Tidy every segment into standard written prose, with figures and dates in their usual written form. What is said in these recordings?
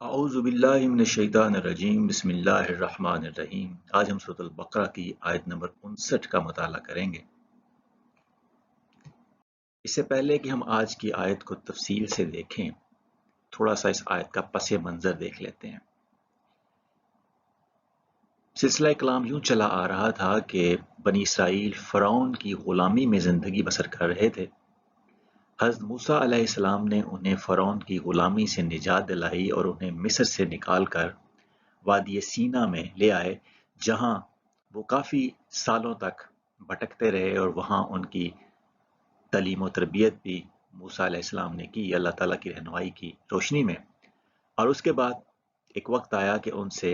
اعوذ باللہ من الشیطان الرجیم بسم اللہ الرحمن الرحیم۔ آج ہم سورۃ البقرہ کی آیت نمبر 59 کا مطالعہ کریں گے۔ اس سے پہلے کہ ہم آج کی آیت کو تفصیل سے دیکھیں، تھوڑا سا اس آیت کا پس منظر دیکھ لیتے ہیں۔ سلسلہ کلام یوں چلا آ رہا تھا کہ بنی اسرائیل فرعون کی غلامی میں زندگی بسر کر رہے تھے۔ حضرت موسیٰ علیہ السلام نے انہیں فرعون کی غلامی سے نجات دلائی اور انہیں مصر سے نکال کر وادی سینا میں لے آئے، جہاں وہ کافی سالوں تک بھٹکتے رہے اور وہاں ان کی تعلیم و تربیت بھی موسیٰ علیہ السلام نے کی، اللہ تعالیٰ کی رہنمائی کی روشنی میں۔ اور اس کے بعد ایک وقت آیا کہ ان سے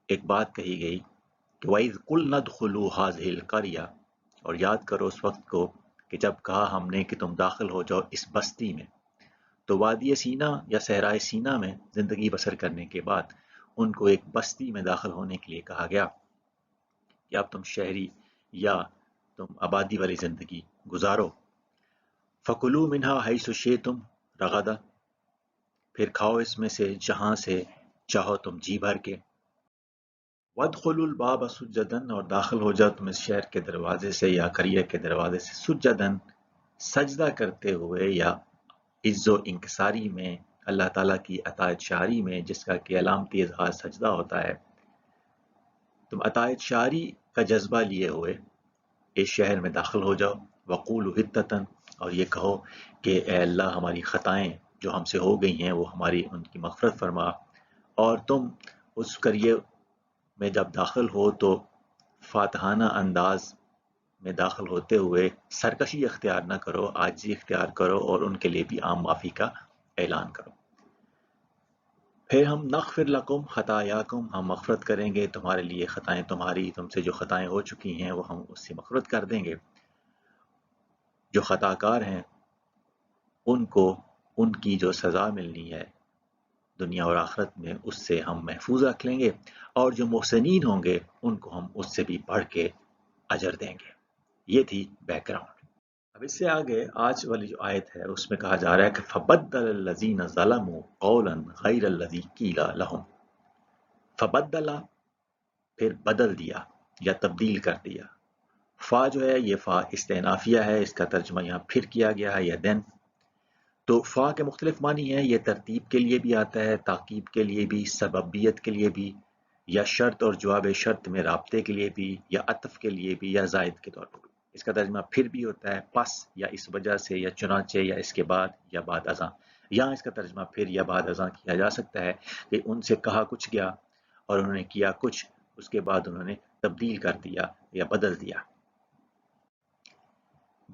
ایک بات کہی گئی کہ وَإِذْ قُلْنَا ادْخُلُوا هَٰذِهِ الْقَرْيَةَ، اور یاد کرو اس وقت کو کہ جب کہا ہم نے کہ تم داخل ہو جاؤ اس بستی میں۔ تو وادی سینا یا صحرائے سینا میں زندگی بسر کرنے کے بعد ان کو ایک بستی میں داخل ہونے کے لیے کہا گیا کہ اب تم شہری یا تم آبادی والی زندگی گزارو۔ فَكُلُوا مِنْهَا حَيْثُ شِئْتُمْ رَغَدًا، پھر کھاؤ اس میں سے جہاں سے چاہو تم جی بھر کے۔ وَادْخُلُوا الْبَابَ سُجَّدًا، اور داخل ہو جاؤ تم اس شہر کے دروازے سے یا قریہ کے دروازے سے سجدن، سجدہ کرتے ہوئے یا عز و انکساری میں، اللہ تعالیٰ کی اطاعت شعری میں، جس کا کہ علامتی اظہار سجدہ ہوتا ہے۔ تم اطاعت شعری کا جذبہ لیے ہوئے اس شہر میں داخل ہو جاؤ۔ وقولوا حطۃ، اور یہ کہو کہ اے اللہ ہماری خطائیں جو ہم سے ہو گئی ہیں وہ ہماری ان کی مغفرت فرما۔ اور تم اس قریے میں جب داخل ہو تو فاتحانہ انداز میں داخل ہوتے ہوئے سرکشی اختیار نہ کرو، عاجزی اختیار کرو اور ان کے لیے بھی عام معافی کا اعلان کرو۔ پھر ہم نغفر لکم خطایاکم، ہم مغفرت کریں گے تمہارے لیے خطائیں تمہاری، تم سے جو خطائیں ہو چکی ہیں وہ ہم اس سے مغفرت کر دیں گے۔ جو خطا کار ہیں ان کو ان کی جو سزا ملنی ہے دنیا اور آخرت میں اس سے ہم محفوظ رکھ لیں گے، اور جو محسنین ہوں گے ان کو ہم اس سے بھی بڑھ کے اجر دیں گے۔ یہ تھی بیک گراؤنڈ۔ اب اس سے آگے آج والی جو آیت ہے اس میں کہا جا رہا ہے کہ فَبَدَّلَ الَّذِينَ ظَلَمُوا قَوْلًا غَيْرَ الَّذِي قِيلَ لَهُمْ، فَبَدَّلَ پھر بدل دیا یا تبدیل کر دیا۔ فا جو ہے یہ فا استئنافیہ ہے، اس کا ترجمہ یہاں پھر کیا گیا ہے یا دین۔ تو فا کے مختلف معنی ہیں، یہ ترتیب کے لیے بھی آتا ہے، تاکید کے لیے بھی، سببیت کے لیے بھی، یا شرط اور جواب شرط میں رابطے کے لیے بھی، یا عطف کے لیے بھی، یا زائد کے طور پر بھی۔ اس کا ترجمہ پھر بھی ہوتا ہے پس یا اس وجہ سے یا چنانچہ یا اس کے بعد یا بعد ازاں۔ یہاں اس کا ترجمہ پھر یا بعد ازاں کیا جا سکتا ہے کہ ان سے کہا کچھ گیا اور انہوں نے کیا کچھ، اس کے بعد انہوں نے تبدیل کر دیا یا بدل دیا۔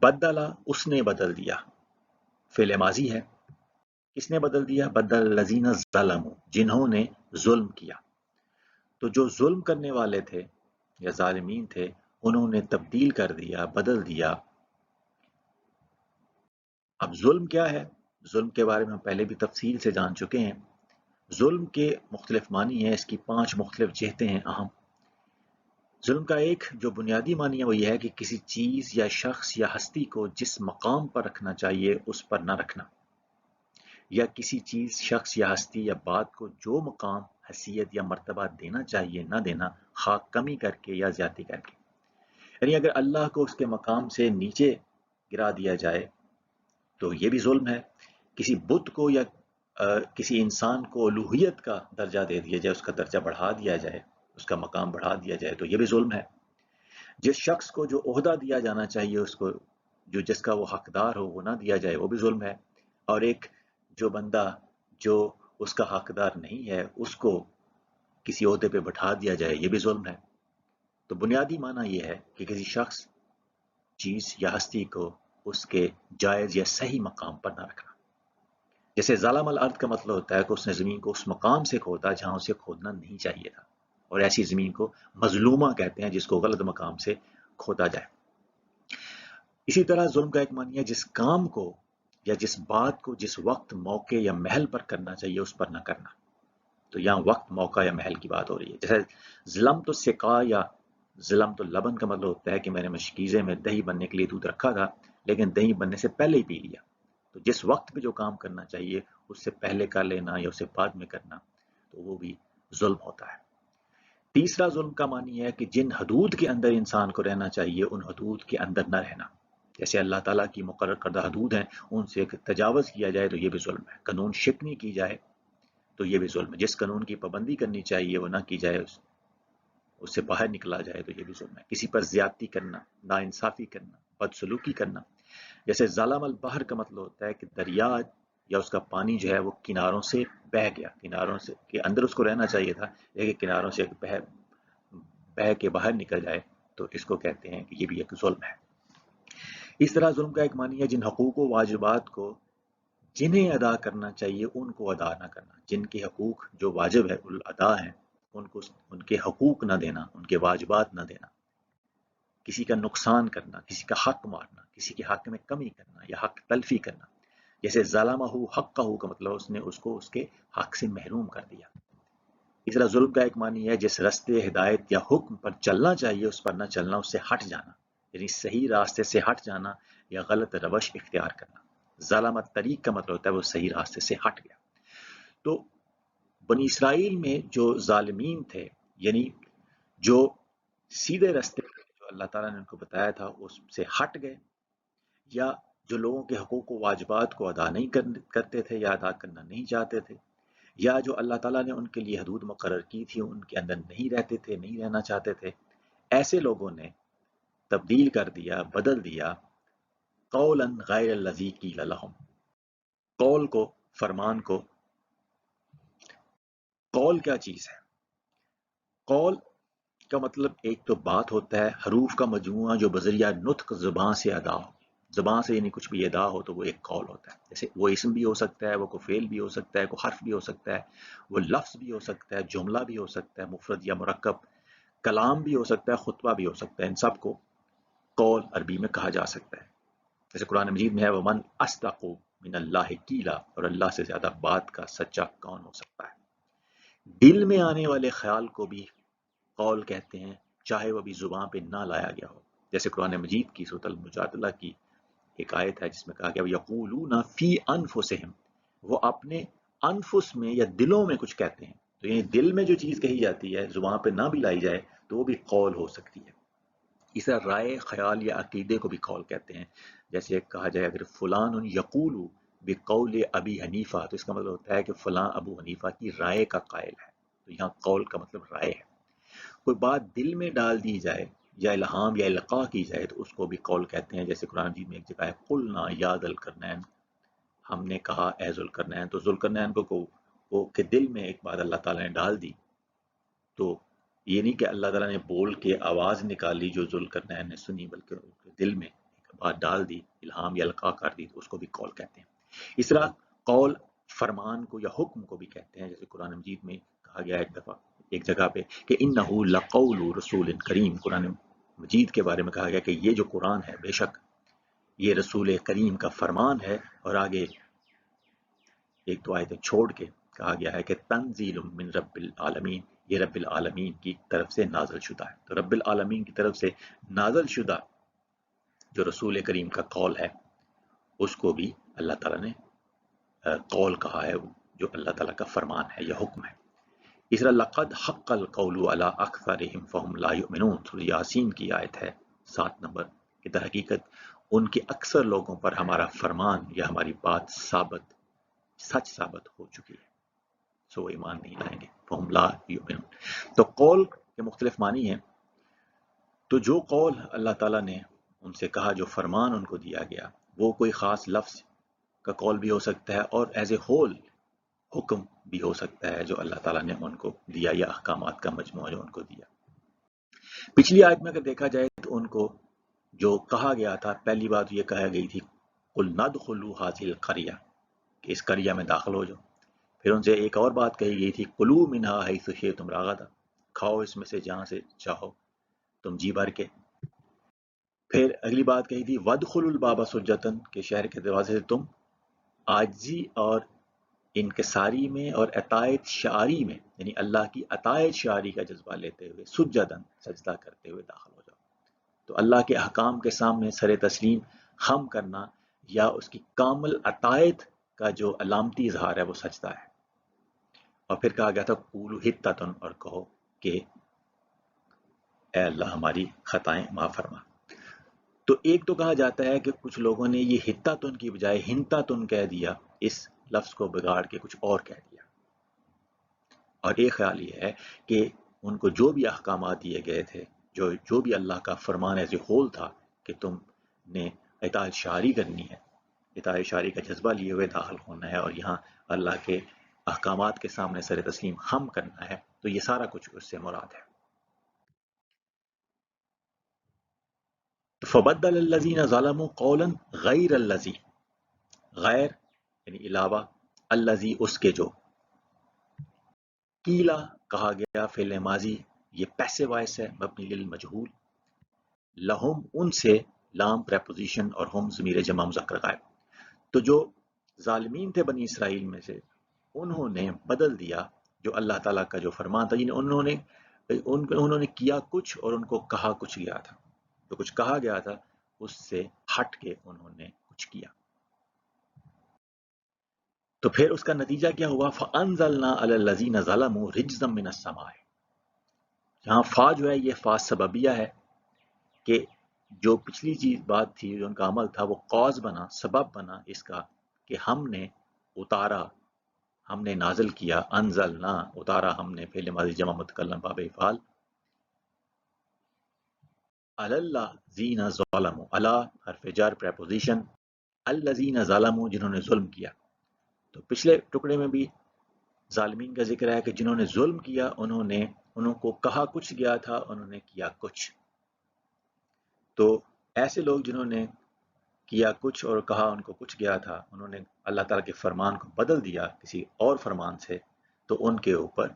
بدلا اس نے بدل دیا، فعل ماضی ہے۔ کس نے بدل دیا؟ بدل الذین ظلموا، جنہوں نے ظلم کیا۔ تو جو ظلم کرنے والے تھے یا ظالمین تھے انہوں نے تبدیل کر دیا، بدل دیا۔ اب ظلم کیا ہے؟ ظلم کے بارے میں ہم پہلے بھی تفصیل سے جان چکے ہیں۔ ظلم کے مختلف معنی ہیں، اس کی 5 مختلف جہتیں ہیں اہم۔ ظلم کا ایک جو بنیادی معنی ہے وہ یہ ہے کہ کسی چیز یا شخص یا ہستی کو جس مقام پر رکھنا چاہیے اس پر نہ رکھنا، یا کسی چیز، شخص یا ہستی یا بات کو جو مقام، حیثیت یا مرتبہ دینا چاہیے نہ دینا، خواہ کمی کر کے یا زیادتی کر کے۔ یعنی اگر اللہ کو اس کے مقام سے نیچے گرا دیا جائے تو یہ بھی ظلم ہے۔ کسی بت کو یا کسی انسان کو الوہیت کا درجہ دے دیا جائے، اس کا درجہ بڑھا دیا جائے، اس کا مقام بڑھا دیا جائے تو یہ بھی ظلم ہے۔ جس شخص کو جو عہدہ دیا جانا چاہیے اس کو جو جس کا وہ حقدار ہو وہ نہ دیا جائے، وہ بھی ظلم ہے۔ اور ایک جو بندہ جو اس کا حقدار نہیں ہے اس کو کسی عہدے پہ بٹھا دیا جائے، یہ بھی ظلم ہے۔ تو بنیادی معنی یہ ہے کہ کسی شخص، چیز یا ہستی کو اس کے جائز یا صحیح مقام پر نہ رکھنا۔ جیسے ظلم الارض کا مطلب ہوتا ہے کہ اس نے زمین کو اس مقام سے کھودا جہاں اسے کھودنا نہیں چاہیے تھا، اور ایسی زمین کو مظلومہ کہتے ہیں جس کو غلط مقام سے کھودا جائے۔ اسی طرح ظلم کا ایک معنی ہے جس کام کو یا جس بات کو جس وقت، موقع یا محل پر کرنا چاہیے اس پر نہ کرنا۔ تو یہاں وقت، موقع یا محل کی بات ہو رہی ہے۔ جیسے ظلم تو سقا یا ظلم تو لبن کا مطلب ہوتا ہے کہ میں نے مشکیزے میں دہی بننے کے لیے دودھ رکھا تھا لیکن دہی بننے سے پہلے ہی پی لیا، تو جس وقت پہ جو کام کرنا چاہیے اس سے پہلے کر لینا یا اسے بعد میں کرنا، تو وہ بھی ظلم ہوتا ہے۔ تیسرا ظلم کا معنی ہے کہ جن حدود کے اندر انسان کو رہنا چاہیے ان حدود کے اندر نہ رہنا، جیسے اللہ تعالیٰ کی مقرر کردہ حدود ہیں ان سے تجاوز کیا جائے تو یہ بھی ظلم ہے، قانون شکنی کی جائے تو یہ بھی ظلم ہے، جس قانون کی پابندی کرنی چاہیے وہ نہ کی جائے، اس سے باہر نکلا جائے تو یہ بھی ظلم ہے، کسی پر زیادتی کرنا، ناانصافی کرنا، بدسلوکی کرنا، جیسے ظالم البحر کا مطلب ہوتا ہے کہ دریا یا اس کا پانی جو ہے وہ کناروں سے بہہ گیا، کناروں سے کے اندر اس کو رہنا چاہیے تھا لیکن کناروں سے بہہ کے باہر نکل جائے تو اس کو کہتے ہیں کہ یہ بھی ایک ظلم ہے۔ اس طرح ظلم کا ایک معنی ہے جن حقوق و واجبات کو جنہیں ادا کرنا چاہیے ان کو ادا نہ کرنا، جن کے حقوق جو واجب ہے ادا ہیں ان کے حقوق نہ دینا، ان کے واجبات نہ دینا، کسی کا نقصان کرنا، کسی کا حق مارنا، کسی کے حق میں کمی کرنا یا حق تلفی کرنا، جیسے ظالمہ حقہ کا مطلب اس نے اس کو اس کے حق سے محروم کر دیا۔ اس طرح ظلم کا ایک معنی ہے جس رستے ہدایت یا حکم پر چلنا چاہیے اس پر نہ چلنا، اس سے ہٹ جانا، یعنی صحیح راستے سے ہٹ جانا یا غلط روش اختیار کرنا۔ ظالمت طریق کا مطلب ہوتا ہے وہ صحیح راستے سے ہٹ گیا۔ تو بنی اسرائیل میں جو ظالمین تھے، یعنی جو سیدھے راستے جو اللہ تعالیٰ نے ان کو بتایا تھا اس سے ہٹ گئے، یا جو لوگوں کے حقوق و واجبات کو ادا نہیں کرتے تھے یا ادا کرنا نہیں چاہتے تھے، یا جو اللہ تعالیٰ نے ان کے لیے حدود مقرر کی تھی ان کے اندر نہیں رہتے تھے، نہیں رہنا چاہتے تھے، ایسے لوگوں نے تبدیل کر دیا، بدل دیا قولا غیر الذی قیل لہم، قول کو، فرمان کو۔ قول کیا چیز ہے؟ قول کا مطلب ایک تو بات ہوتا ہے، حروف کا مجموعہ جو بذریعہ نطق زبان سے ادا ہو، زبان سے یعنی کچھ بھی ادا ہو تو وہ ایک قول ہوتا ہے، جیسے وہ اسم بھی ہو سکتا ہے، وہ کوئی فعل بھی ہو سکتا ہے، کوئی حرف بھی ہو سکتا ہے، وہ لفظ بھی ہو سکتا ہے، جملہ بھی ہو سکتا ہے مفرد یا مرکب، کلام بھی ہو سکتا ہے، خطبہ بھی ہو سکتا ہے، ان سب کو قول عربی میں کہا جا سکتا ہے۔ جیسے قرآن مجید میں ہے وَمَنْ أَصْدَقُ مِنَ اللَّهِ قِيلًا، اور اللہ سے زیادہ بات کا سچا کون ہو سکتا ہے۔ دل میں آنے والے خیال کو بھی قول کہتے ہیں، چاہے وہ بھی زبان پہ نہ لایا گیا ہو، جیسے قرآن مجید کی سورۃ المجادلہ کی ایک آیت ہے جس میں کہا گیا یقولون فی انفسہم، وہ اپنے انفس میں یا دلوں میں کچھ کہتے ہیں، تو یعنی دل میں جو چیز کہی جاتی ہے زبان پہ نہ بھی لائی جائے تو وہ بھی قول ہو سکتی ہے۔ اس طرح رائے، خیال یا عقیدے کو بھی قول کہتے ہیں، جیسے کہا جائے اگر فلان یقول بقول ابی حنیفہ، تو اس کا مطلب ہوتا ہے کہ فلاں ابو حنیفہ کی رائے کا قائل ہے، تو یہاں قول کا مطلب رائے ہے۔ کوئی بات دل میں ڈال دی جائے یا الہام یا القاء کی جائے تو اس کو بھی قول کہتے ہیں، جیسے قرآن مجید میں ایک جگہ ہے قلنا یا ذوالقرنین، ہم نے کہا اے ذوالقرنین، تو ذوالقرنین کو کہ دل میں ایک بات اللہ تعالیٰ نے ڈال دی، تو یہ نہیں کہ اللہ تعالیٰ نے بول کے آواز نکالی جو ذوالقرنین نے سنی، بلکہ دل میں ایک بات ڈال دی، الہام یا القاء کر دی، تو اس کو بھی قول کہتے ہیں۔ اس طرح قول فرمان کو یا حکم کو بھی کہتے ہیں، جیسے قرآن مجید میں کہا گیا ایک جگہ پہ کہ انہ لقول رسول کریم، قرآن مجید کے بارے میں کہا گیا کہ یہ جو قرآن ہے بے شک یہ رسول کریم کا فرمان ہے، اور آگے ایک دو آیتیں چھوڑ کے کہا گیا ہے کہ تنزیل من رب العالمین، یہ رب العالمین کی طرف سے نازل شدہ ہے، تو رب العالمین کی طرف سے نازل شدہ جو رسول کریم کا قول ہے اس کو بھی اللہ تعالیٰ نے قول کہا ہے، جو اللہ تعالیٰ کا فرمان ہے یا حکم ہے۔ اس طرح لقد حق القول علی اکثرہم فہم لا یؤمنون، سورہ یاسین کی آیت ہے 7 نمبر، کہ در حقیقت ان کے اکثر لوگوں پر ہمارا فرمان یا ہماری بات سچ ثابت ہو چکی ہے، سو وہ ایمان نہیں لائیں گے، فہم لا یؤمنون۔ تو قول کے مختلف معنی ہیں، تو جو قول اللہ تعالیٰ نے ان سے کہا، جو فرمان ان کو دیا گیا، وہ کوئی خاص لفظ کا قول بھی ہو سکتا ہے اور ایز اے ہول حکم بھی ہو سکتا ہے جو اللہ تعالیٰ نے ان کو دیا، یا احکامات کا مجموعہ جو ان کو دیا۔ پچھلی آیت میں اگر دیکھا جائے تو ان کو جو کہا گیا تھا، پہلی بات یہ کہا گئی تھی قُلْ نَدْخُلُوا هَٰذِهِ الْقَرْيَةَ، کہ اس قریہ میں داخل ہو جاؤ۔ پھر ان سے ایک اور بات کہی گئی تھی کُلُوا مِنْهَا حَيْثُ شِئْتُمْ رَغَدًا، کھاؤ اس میں سے جہاں سے چاہو تم جی بھر کے۔ پھر اگلی بات کہی تھی وَادْخُلُوا الْبَابَ سُجَّةً، کہ شہر کے دروازے سے تم عاجزی اور انکساری میں اور اطاعت شعاری میں، یعنی اللہ کی اطاعت شعاری کا جذبہ لیتے ہوئے سجدن، سجدہ کرتے ہوئے داخل ہو جاؤ۔ تو اللہ کے احکام کے سامنے سر تسلیم خم کرنا یا اس کی کامل عطائت کا جو علامتی اظہار ہے وہ سجدہ ہے۔ اور پھر کہا گیا تھا قولوا حطۃ، اور کہو کہ اے اللہ ہماری خطائیں معاف فرما۔ تو ایک تو کہا جاتا ہے کہ کچھ لوگوں نے یہ حطۃ کی بجائے حنطۃ کہہ دیا، اس لفظ کو بگاڑ کے کچھ اور کہہ دیا۔ اور ایک خیال یہ ہے کہ ان کو جو بھی احکامات دیے گئے تھے، جو بھی اللہ کا فرمان ایز اے ہول تھا کہ تم نے اطاعت شعاری کرنی ہے، اطاعت شعاری کا جذبہ لیے ہوئے داخل ہونا ہے، اور یہاں اللہ کے احکامات کے سامنے سر تسلیم خم کرنا ہے، تو یہ سارا کچھ اس سے مراد ہے۔ فبدل الذین ظلموا قولا غیر الذی، غیر یعنی علاوہ، الذی اس کے جو، قیلا کہا گیا فعل ماضی، یہ پیسو وائس ہے مبنی للمجہول، لہم ان سے، لام پریپوزیشن اور ہم ضمیر جمع مذکر غائب۔ تو جو ظالمین تھے بنی اسرائیل میں سے، انہوں نے بدل دیا جو اللہ تعالیٰ کا جو فرمان تھا، یعنی انہوں نے کیا کچھ اور ان کو کہا کچھ گیا تھا، جو کچھ کہا گیا تھا اس سے ہٹ کے انہوں نے کچھ کیا۔ تو پھر اس کا نتیجہ کیا ہوا؟ فَأَنزَلْنَا عَلَى الَّذِينَ ظَلَمُوا رِجْزًا مِّنَ السَّمَاءِ، جہاں فا جو ہے یہ فا سببیہ ہے، کہ جو پچھلی چیز بات تھی، جو ان کا عمل تھا، وہ قوز بنا، سبب بنا اس کا کہ ہم نے اتارا، ہم نے نازل کیا، انزلنا اتارا ہم نے، فعل ماضی جمع متکلم باب افعال، علی الذین ظلموا، علی حرف جر پریپوزیشن، الذین ظلموا جنہوں نے ظلم کیا۔ تو پچھلے ٹکڑے میں بھی ظالمین کا ذکر ہے کہ جنہوں نے ظلم کیا، انہوں کو کہا کچھ گیا تھا، انہوں نے کیا کچھ۔ تو ایسے لوگ جنہوں نے کیا کچھ اور کہا ان کو کچھ گیا تھا، انہوں نے اللہ تعالیٰ کے فرمان کو بدل دیا کسی اور فرمان سے، تو ان کے اوپر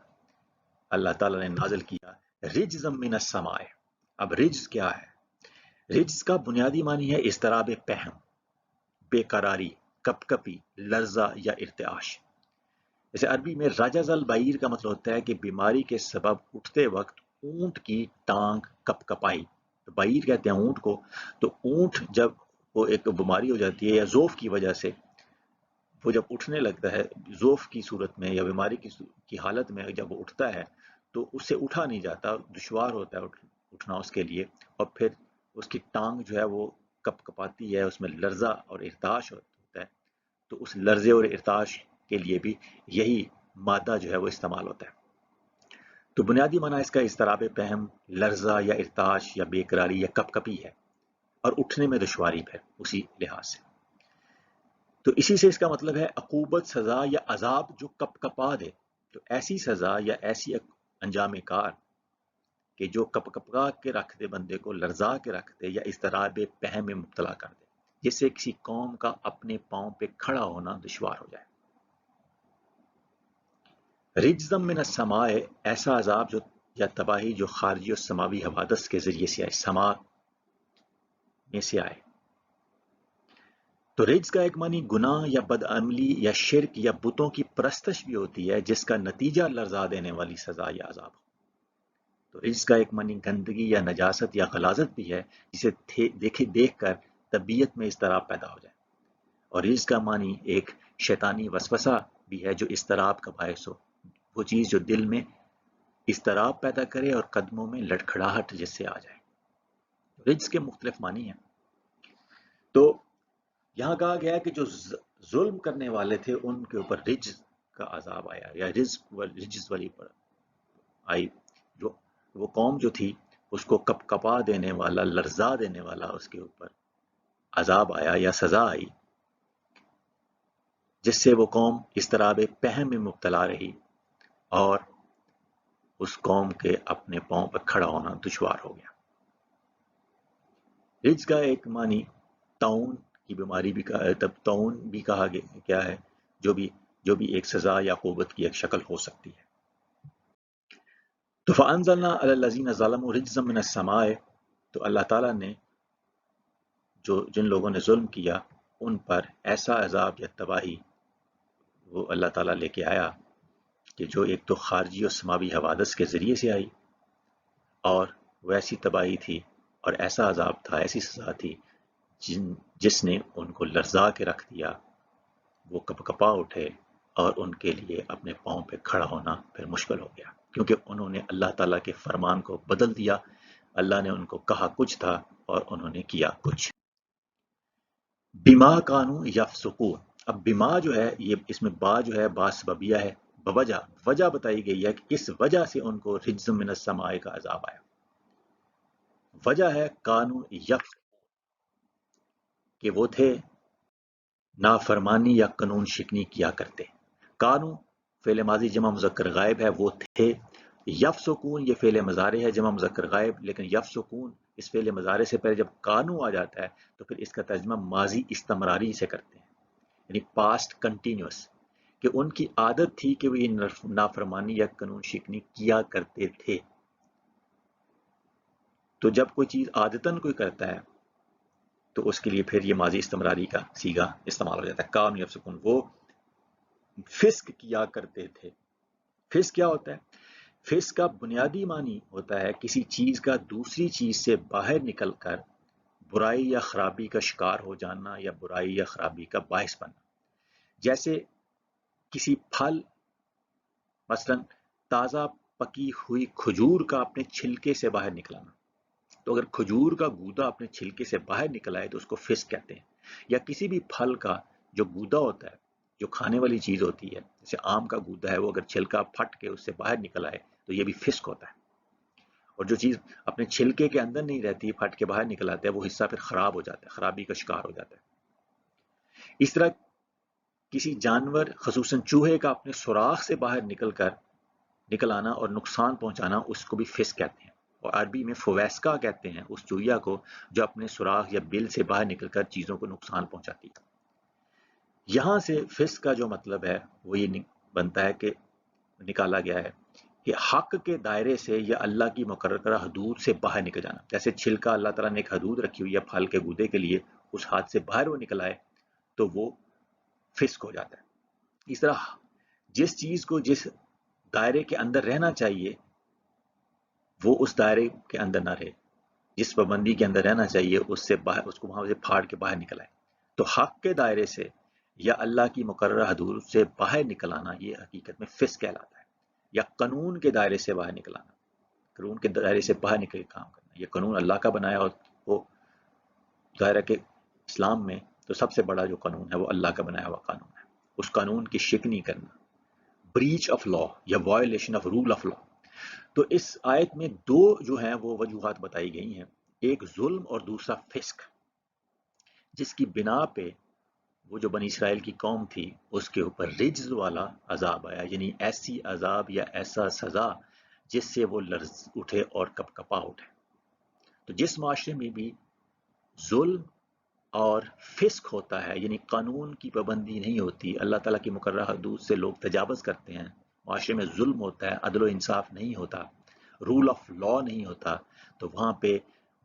اللہ تعالیٰ نے نازل کیا رجزا من السماء۔ اب رجز کیا ہے؟ رجز کا بنیادی معنی ہے اضطراب پہم، بے قراری، کپ کپی، لرزہ یا ارتعاش۔ جیسے عربی میں رجز البعیر کا مطلب ہوتا ہے کہ بیماری کے سبب اٹھتے وقت اونٹ کی ٹانگ کپ کپائی، بعیر کہتے ہیں اونٹ کو۔ تو اونٹ جب وہ ایک بیماری ہو جاتی ہے یا ذوف کی وجہ سے، وہ جب اٹھنے لگتا ہے ذوف کی صورت میں یا بیماری کی حالت میں، جب وہ اٹھتا ہے تو اس سے اٹھا نہیں جاتا، دشوار ہوتا ہے اٹھنا اس کے لیے، اور پھر اس کی ٹانگ جو ہے وہ کپ کپاتی ہے، اس میں لرزہ اور ارتعاش ہوتا ہے۔ تو اس لرزے اور ارتعاش کے لیے بھی یہی مادہ جو ہے وہ استعمال ہوتا ہے۔ تو بنیادی معنی اس کا اضطراب پہم، لرزہ یا ارتعاش یا بے قراری یا کپ کپی ہے، اور اٹھنے میں دشواری ہے اسی لحاظ سے۔ تو اسی سے اس کا مطلب ہے عقوبت، سزا یا عذاب جو کپ کپا دے، تو ایسی سزا یا ایسی انجام کار کہ جو کپ کپا کے رکھ دے، بندے کو لرزا کے رکھ دے یا اضطراب پہم میں مبتلا کر دے، جس سے کسی قوم کا اپنے پاؤں پہ کھڑا ہونا دشوار ہو جائے۔ رجزا من السماء، ایسا عذاب جو یا تباہی جو خارجی اور سماوی حوادث کے ذریعے سے آئے، سما میں سے آئے۔ تو رجز کا ایک معنی گناہ یا بدعملی یا شرک یا بتوں کی پرستش بھی ہوتی ہے، جس کا نتیجہ لرزا دینے والی سزا یا عذاب ہو۔ تو رجز کا ایک معنی گندگی یا نجاست یا غلاظت بھی ہے، جسے دیکھ کر طبیعت میں اضطراب پیدا ہو جائے۔ اور رجز کا معنی ایک شیطانی وسوسہ بھی ہے جو اضطراب کا باعث ہو، وہ چیز جو دل میں اضطراب پیدا کرے اور قدموں میں لڑکھڑاہٹ جس سے آ جائے۔ رجز کے مختلف معنی ہیں۔ تو یہاں کہا گیا ہے کہ جو ظلم کرنے والے تھے ان کے اوپر رجز کا عذاب آیا، یا رجز والی پر آئی، جو وہ قوم جو تھی اس کو کپ کپا دینے والا، لرزا دینے والا اس کے اوپر عذاب آیا یا سزا آئی، جس سے وہ قوم اضطراب پہم میں مبتلا رہی اور اس قوم کے اپنے پاؤں پر کھڑا ہونا دشوار ہو گیا۔ رجز کا ایک معنی طاعون کی بیماری بھی طاعون بھی کہا گیا ہے، جو بھی ایک سزا یا عقوبت کی ایک شکل ہو سکتی ہے۔ تو فَأَنزَلْنَا عَلَى الَّذِينَ ظَلَمُوا رِجْزًا مِّنَ السَّمَاءِ، تو اللہ تعالیٰ نے جن لوگوں نے ظلم کیا ان پر ایسا عذاب یا تباہی وہ اللہ تعالیٰ لے کے آیا کہ جو ایک تو خارجی اور سماوی حوادث کے ذریعے سے آئی، اور وہ ایسی تباہی تھی اور ایسا عذاب تھا، ایسی سزا تھی جس نے ان کو لرزا کے رکھ دیا، وہ کپ کپا اٹھے اور ان کے لیے اپنے پاؤں پہ کھڑا ہونا پھر مشکل ہو گیا، کیونکہ انہوں نے اللہ تعالیٰ کے فرمان کو بدل دیا۔ اللہ نے ان کو کہا کچھ تھا اور انہوں نے کیا کچھ۔ بما کانو یفسقون، اب بما جو ہے یہ اس میں با جو ہے با سببیہ ہے، بوجہ وجہ بتائی گئی ہے کہ کس وجہ سے ان کو رجز من السماء کا عذاب آیا۔ وجہ ہے کانو یف، کہ وہ تھے نافرمانی یا قانون شکنی کیا کرتے۔ کانو فعل ماضی جمع مذکر غائب ہے، وہ تھے۔ یفسقون یہ فعل مضارع ہے جمع مذکر غائب، لیکن یفسقون اس فعل مضارع سے پہلے جب کانو آ جاتا ہے تو پھر اس کا ترجمہ ماضی استمراری سے کرتے ہیں، یعنی پاسٹ کنٹینیوس، کہ ان کی عادت تھی کہ وہ یہ نافرمانی یا قانون شکنی کیا کرتے تھے۔ تو جب کوئی چیز عادتاً کوئی کرتا ہے تو اس کے لیے پھر یہ ماضی استمراری کا صیغہ استعمال ہو جاتا ہے۔ کام یفسقون، وہ فسق کیا کرتے تھے۔ فسق کیا ہوتا ہے؟ فسق کا بنیادی معنی ہوتا ہے کسی چیز کا دوسری چیز سے باہر نکل کر برائی یا خرابی کا شکار ہو جانا یا برائی یا خرابی کا باعث بننا۔ جیسے کسی پھل، مثلا تازہ پکی ہوئی کھجور کا اپنے چھلکے سے باہر نکلانا، تو اگر کھجور کا گودا اپنے چھلکے سے باہر نکل آئے تو اس کو فسق کہتے ہیں۔ یا کسی بھی پھل کا جو گودا ہوتا ہے، جو کھانے والی چیز ہوتی ہے، جیسے آم کا گودا ہے، وہ اگر چھلکا پھٹ کے اس سے باہر نکل آئے تو یہ بھی فسق ہوتا ہے۔ اور جو چیز اپنے چھلکے کے اندر نہیں رہتی، پھٹ کے باہر نکل آتا ہے، وہ حصہ پھر خراب ہو جاتا ہے، خرابی کا شکار ہو جاتا ہے۔ اس طرح کسی جانور خصوصاً چوہے کا اپنے سوراخ سے باہر نکل آنا اور نقصان پہنچانا، اس کو بھی فسق کہتے ہیں۔ اور عربی میں فویسکا کہتے ہیں اس چوہیا کو جو اپنے سوراخ یا بل سے باہر نکل کر چیزوں کو نقصان پہنچاتی ہے۔ یہاں سے فسق کا جو مطلب ہے وہ یہ بنتا ہے کہ نکالا گیا ہے کہ حق کے دائرے سے یا اللہ کی مقررہ حدود سے باہر نکل جانا۔ جیسے چھلکا اللہ تعالیٰ نے ایک حدود رکھی ہوئی ہے پھل کے گودے کے لیے، اس حد سے باہر وہ نکل آئے تو وہ فسق ہو جاتا ہے۔ اس طرح جس چیز کو جس دائرے کے اندر رہنا چاہیے وہ اس دائرے کے اندر نہ رہے، جس پابندی کے اندر رہنا چاہیے اس سے باہر، اس کو وہاں سے پھاڑ کے باہر نکل آئے، تو حق کے دائرے سے یا اللہ کی مقررہ حدود سے باہر نکل آنا یہ حقیقت میں فسق کہلاتا ہے۔ یا قانون کے دائرے سے باہر نکل آنا، قانون کے دائرے سے باہر نکل کے کام کرنا۔ یہ قانون اللہ کا بنایا اور وہ دائرہ کے اسلام میں تو سب سے بڑا جو قانون ہے وہ اللہ کا بنایا ہوا قانون ہے، اس قانون کی شکنی کرنا، بریچ آف لا یا violation of rule of law. تو اس آیت میں دو جو ہیں وہ وجوہات بتائی گئی ہیں، ایک ظلم اور دوسرا فسق، جس کی بنا پہ وہ جو بنی اسرائیل کی قوم تھی اس کے اوپر رجز والا عذاب آیا، یعنی ایسی عذاب یا ایسا سزا جس سے وہ لرز اٹھے اور کپ کپا اٹھے۔ تو جس معاشرے میں بھی ظلم اور فسق ہوتا ہے، یعنی قانون کی پابندی نہیں ہوتی، اللہ تعالیٰ کی مقررہ حدود سے لوگ تجاوز کرتے ہیں، معاشرے میں ظلم ہوتا ہے، عدل و انصاف نہیں ہوتا، رول آف لا نہیں ہوتا، تو وہاں پہ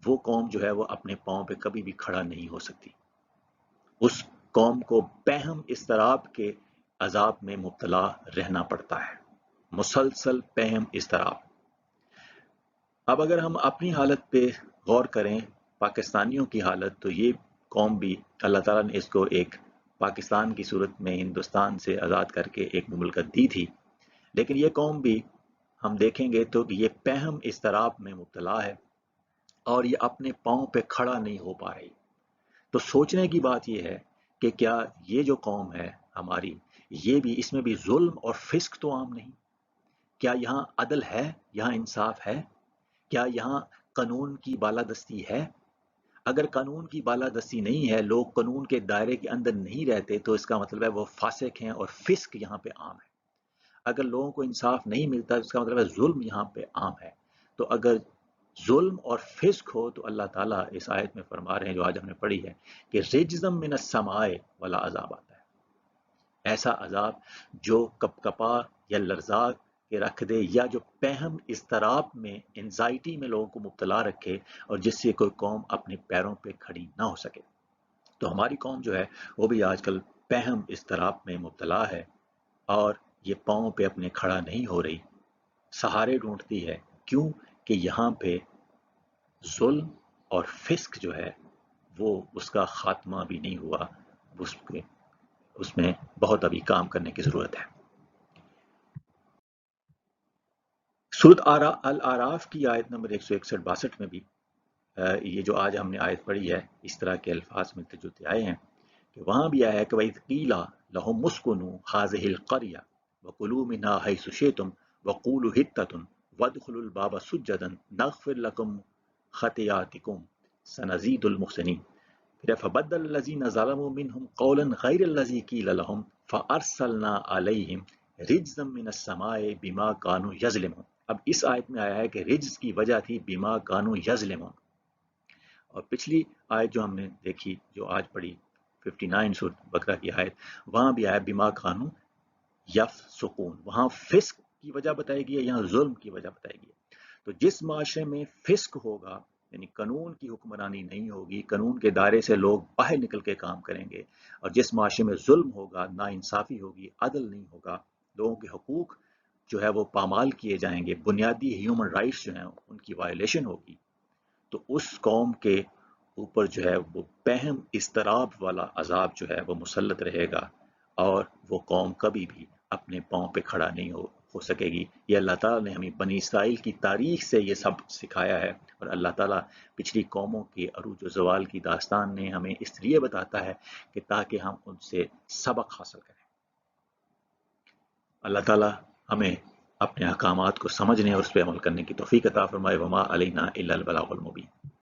وہ قوم جو ہے وہ اپنے پاؤں پہ کبھی بھی کھڑا نہیں ہو سکتی۔ اس قوم کو پہم اضطراب کے عذاب میں مبتلا رہنا پڑتا ہے، مسلسل پہم اضطراب۔ اب اگر ہم اپنی حالت پہ غور کریں، پاکستانیوں کی حالت، تو یہ قوم بھی اللہ تعالیٰ نے اس کو ایک پاکستان کی صورت میں ہندوستان سے آزاد کر کے ایک مملکت دی تھی، لیکن یہ قوم بھی ہم دیکھیں گے تو یہ پہم اضطراب میں مبتلا ہے اور یہ اپنے پاؤں پہ کھڑا نہیں ہو پا رہی۔ تو سوچنے کی بات یہ ہے کہ کیا یہ جو قوم ہے ہماری، یہ بھی اس میں بھی ظلم اور فسق تو عام نہیں؟ کیا یہاں عدل ہے؟ یہاں انصاف ہے؟ کیا یہاں قانون کی بالادستی ہے؟ اگر قانون کی بالادستی نہیں ہے، لوگ قانون کے دائرے کے اندر نہیں رہتے، تو اس کا مطلب ہے وہ فاسق ہیں اور فسق یہاں پہ عام ہے۔ اگر لوگوں کو انصاف نہیں ملتا، اس کا مطلب ہے ظلم یہاں پہ عام ہے۔ تو اگر ظلم اور فسق ہو تو اللہ تعالیٰ اس آیت میں فرما رہے ہیں جو آج ہم نے پڑھی ہے کہ رجزم من السماء والا عذاب آتا ہے، ایسا عذاب جو کپ کپا یا لرزا کے رکھ دے، یا جو پہم اضطراب میں، انزائٹی میں لوگوں کو مبتلا رکھے، اور جس سے کوئی قوم اپنے پیروں پہ کھڑی نہ ہو سکے۔ تو ہماری قوم جو ہے وہ بھی آج کل پہم اضطراب میں مبتلا ہے اور یہ پاؤں پہ اپنے کھڑا نہیں ہو رہی، سہارے ڈھونڈتی ہے۔ کیوں کہ یہاں پہ ظلم اور فسق جو ہے وہ اس کا خاتمہ بھی نہیں ہوا، اس میں بہت ابھی کام کرنے کی ضرورت ہے۔ سورۃ الاعراف کی آیت نمبر 161-62 میں بھی یہ جو آج ہم نے آیت پڑھی ہے، اس طرح کے الفاظ ملتے جلتے آئے ہیں کہ وہاں بھی آیا ہے کہ وَإِذْ قِيلَ لَهُمُ اسْكُنُوا هَٰذِهِ الْقَرْيَةَ وَكُلُوا مِنْهَا حَيْثُ شِئْتُمْ وَقُولُوا حِطَّةٌ وَادْخُلُوا الْبَابَ سُجَّدًا نَغْفِرْ لَكُمْ خَطِيئَاتِكُمْ سَنَزِيدُ الْمُحْسِنِينَ۔ پھر فَبَدَّلَ الَّذِينَ ظَلَمُوا مِنْهُمْ قَوْلًا غَيْرَ الَّذِي قِيلَ لَهُمْ فَأَرْسَلْنَا عَلَيْهِمْ رِجْزًا مِّنَ السَّمَاءِ بِمَا كَانُوا يَظْلِمُونَ۔ اب اس آیت میں آیا ہے کہ رجز کی وجہ تھی بِمَا كَانُوا يَظْلِمُونَ، اور پچھلی آیت جو ہم نے دیکھی، جو آج پڑھی 59 سورۃ بقرہ کی آیت، وہاں بھی آیا بِمَا كَانُوا يَفْسُقُونَ، وہاں فسق کی وجہ بتائی گئی ہے، یہاں ظلم کی وجہ بتائی گئی ہے۔ تو جس معاشرے میں فسق ہوگا، یعنی قانون کی حکمرانی نہیں ہوگی، قانون کے دائرے سے لوگ باہر نکل کے کام کریں گے، اور جس معاشرے میں ظلم ہوگا، ناانصافی ہوگی، عدل نہیں ہوگا، لوگوں کے حقوق جو ہے وہ پامال کیے جائیں گے، بنیادی ہیومن رائٹس جو ہیں ان کی وائلیشن ہوگی، تو اس قوم کے اوپر جو ہے وہ پہم اضطراب والا عذاب جو ہے وہ مسلط رہے گا، اور وہ قوم کبھی بھی اپنے پاؤں پہ کھڑا نہیں ہو سکے گی۔ یہ اللہ تعالیٰ نے ہمیں بنی اسرائیل کی تاریخ سے یہ سب سکھایا ہے، اور اللہ تعالیٰ پچھلی قوموں کے عروج و زوال کی داستان نے ہمیں اس لیے بتاتا ہے کہ تاکہ ہم ان سے سبق حاصل کریں۔ اللہ تعالیٰ ہمیں اپنے احکامات کو سمجھنے اور اس پہ عمل کرنے کی توفیق عطا فرمائے۔ وما علینا الا البلاغ المبین۔